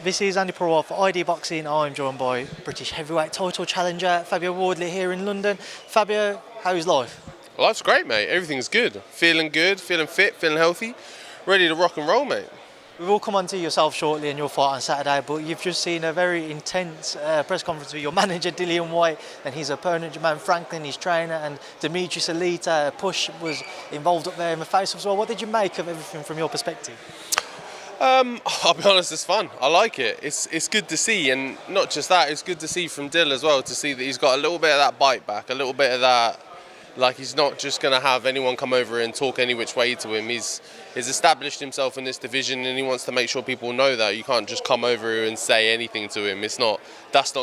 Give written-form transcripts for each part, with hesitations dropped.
This is Andy Purewal for ID Boxing. I'm joined by British heavyweight title challenger Fabio Wardley here in London. Fabio, how's life? Life's great, mate. Everything's good, feeling fit, feeling healthy, ready to rock and roll, mate. We will come on to yourself shortly and your fight on Saturday, but you've just seen a very intense press conference with your manager, Whyte, and his opponent, Jermaine Franklin, his trainer, and Fury-Salita. Push was involved up there in the face as well. What did you make of everything from your perspective? I'll be honest, it's fun. I like it. It's good to see, and not just that, it's good to see from Dill as well, to see that he's got a little bit of that bite back, a little bit of that, like he's not just going to have anyone come over and talk any which way to him. He's established himself in this division, and he wants to make sure people know that you can't just come over and say anything to him. That's not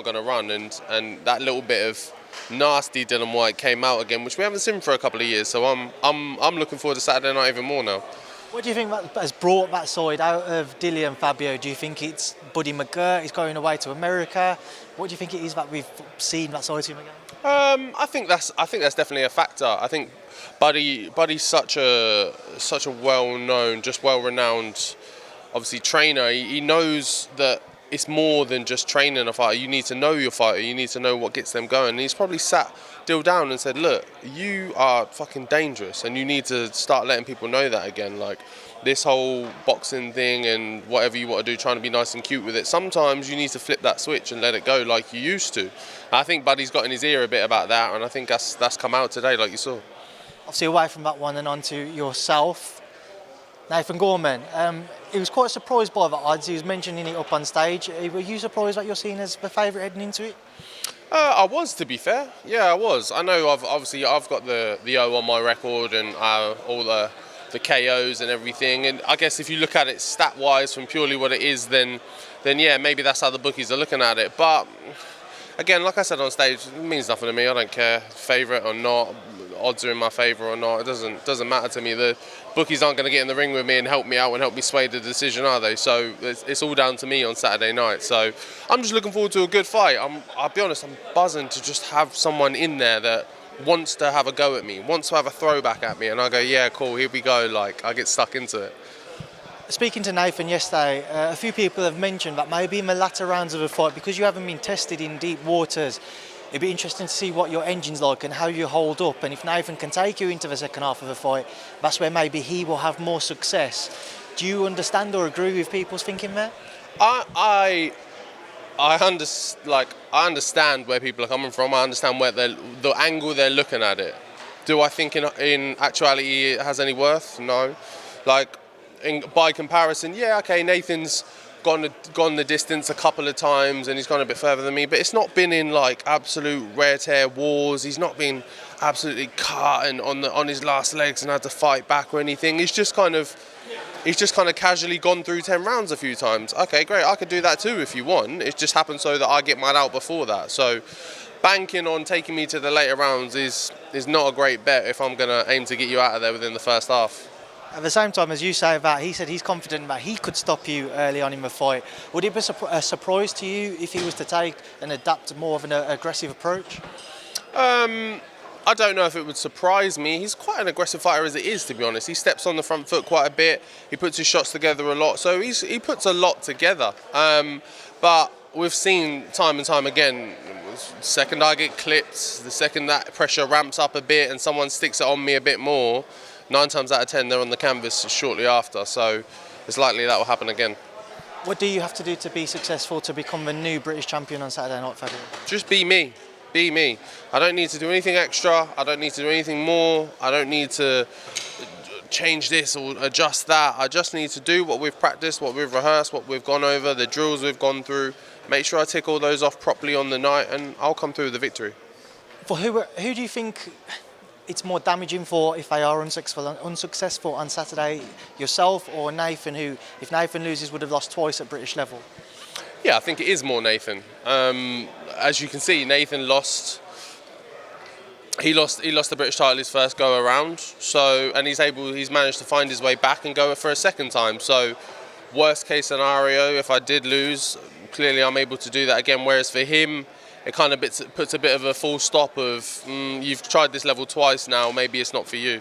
going to run, and that little bit of nasty Dillian Whyte came out again, which we haven't seen for a couple of years. So I'm looking forward to Saturday night even more now. What do you think that has brought that side out of Dilly and Fabio? Do you think it's Buddy McGirt is going away to America? What do you think it is that we've seen that side to him again? I think that's definitely a factor. I think Buddy's such a well-known, just well-renowned, obviously trainer. He knows that it's more than just training a fighter. You need to know your fighter. You need to know what gets them going. And he's probably sat Dill down and said, look, you are fucking dangerous, and you need to start letting people know that again. Like, this whole boxing thing and whatever you want to do, trying to be nice and cute with it, sometimes you need to flip that switch and let it go like you used to. I think Buddy's got in his ear a bit about that, and I think that's come out today, like you saw. Obviously, away from that one and on to yourself, Nathan Gorman. He was quite surprised by the odds. He was mentioning it up on stage. Were you surprised that you're seen as the favourite heading into it? I was, to be fair. Yeah, I was. I know I've got the O on my record and all the KOs and everything. And I guess if you look at it stat-wise from purely what it is, then yeah, maybe that's how the bookies are looking at it. But again, like I said on stage, it means nothing to me. I don't care, favourite or not, odds are in my favour or not. It doesn't matter to me. The bookies aren't going to get in the ring with me and help me out and help me sway the decision, are they? So it's all down to me on Saturday night. So I'm just looking forward to a good fight. I'll be honest, I'm buzzing to just have someone in there that wants to have a go at me, wants to have a throwback at me, and I go, yeah, cool, here we go. Like, I get stuck into it. Speaking to Nathan yesterday, a few people have mentioned that maybe in the latter rounds of the fight, because you haven't been tested in deep waters, it'd be interesting to see what your engine's like and how you hold up. And if Nathan can take you into the second half of the fight, that's where maybe he will have more success. Do you understand or agree with people's thinking there? I understand where people are coming from. I understand where the angle they're looking at it. Do I think in actuality it has any worth? No. Like, by comparison, yeah, okay, Nathan's gone the distance a couple of times and he's gone a bit further than me, but it's not been in like absolute rare tear wars. He's not been absolutely cut and on his last legs and had to fight back or anything. He's just kind of casually gone through 10 rounds a few times. Okay, great, I could do that too if you want. It just happens so that I get mine out before that. So banking on taking me to the later rounds is not a great bet if I'm going to aim to get you out of there within the first half. At the same time, as you say that, he said he's confident that he could stop you early on in the fight. Would it be a surprise to you if he was to take and adapt more of an aggressive approach? I don't know if it would surprise me. He's quite an aggressive fighter as it is, to be honest. He steps on the front foot quite a bit. He puts his shots together a lot. So he puts a lot together. But we've seen time and time again, the second I get clipped, the second that pressure ramps up a bit and someone sticks it on me a bit more, 9 times out of 10 they're on the canvas shortly after, so it's likely that will happen again. What do you have to do to be successful to become the new British champion on Saturday night, Fabio? Just be me. Be me. I don't need to do anything extra. I don't need to do anything more. I don't need to change this or adjust that. I just need to do what we've practiced, what we've rehearsed, what we've gone over, the drills we've gone through. Make sure I tick all those off properly on the night and I'll come through with the victory. For who do you think it's more damaging for if they are unsuccessful on Saturday, yourself or Nathan, who, if Nathan loses, would have lost twice at British level? Yeah, I think it is more Nathan. As you can see, Nathan lost. He lost the British title his first go around. So, and he's managed to find his way back and go for a second time. So, worst case scenario, if I did lose, clearly I'm able to do that again. Whereas for him, it kind of puts a bit of a full stop of, you've tried this level twice now, maybe it's not for you.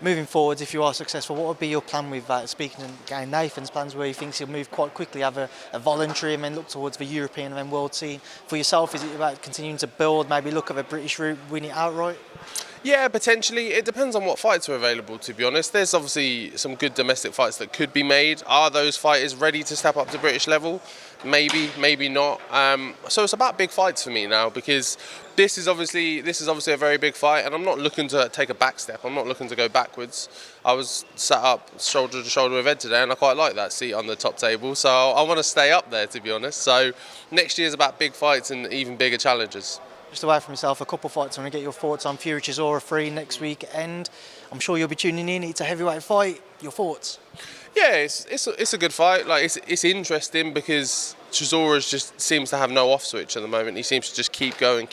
Moving forwards, if you are successful, what would be your plan with that? Speaking of again, Nathan's plans, where he thinks he'll move quite quickly, have a voluntary and then look towards the European and then world scene. For yourself, is it about continuing to build, maybe look at the British route, win it outright? Yeah, potentially. It depends on what fights are available, to be honest. There's obviously some good domestic fights that could be made. Are those fighters ready to step up to British level? Maybe, maybe not. So it's about big fights for me now, because this is obviously a very big fight, and I'm not looking to take a back step. I'm not looking to go backwards. I was sat up shoulder to shoulder with Ed today, and I quite like that seat on the top table. So I want to stay up there, to be honest. So next year is about big fights and even bigger challenges. Just away from yourself, a couple of fights. I want to get your thoughts on Fury-Chisora 3 next weekend. I'm sure you'll be tuning in. It's a heavyweight fight. Your thoughts? Yeah, it's a good fight. Like it's interesting because Chisora just seems to have no off switch at the moment. He seems to just keep going,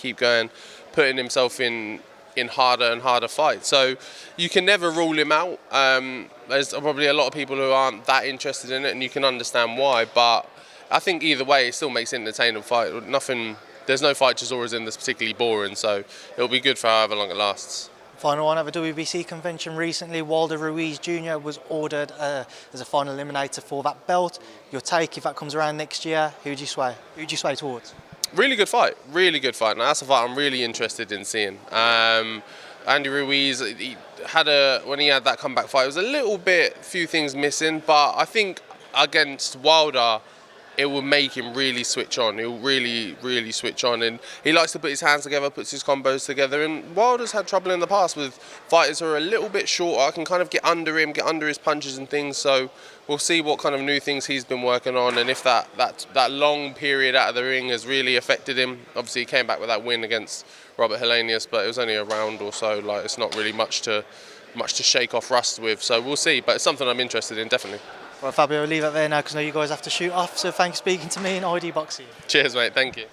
putting himself in harder and harder fights. So you can never rule him out. There's probably a lot of people who aren't that interested in it, and you can understand why. But I think either way, it still makes it an entertaining fight. There's no fight Chisora's in that's particularly boring, so it'll be good for however long it lasts. Final one at the WBC convention recently, Wilder-Ruiz Jr was ordered as a final eliminator for that belt. Your take, if that comes around next year, who would you sway towards? Really good fight, really good fight. Now that's a fight I'm really interested in seeing. Andi Ruiz, when he had that comeback fight, it was a few things missing, but I think against Wilder, it will make him really switch on. He'll really, really switch on. And he likes to put his hands together, puts his combos together. And Wilder's had trouble in the past with fighters who are a little bit shorter, can kind of get under him, get under his punches and things. So we'll see what kind of new things he's been working on, and if that long period out of the ring has really affected him. Obviously, he came back with that win against Robert Helenius, but it was only a round or so. Like, it's not really much to shake off rust with. So we'll see. But it's something I'm interested in, definitely. Well, Fabio, I'll leave it there now because I know you guys have to shoot off. So thanks for speaking to me in ID Boxing. Cheers, mate. Thank you.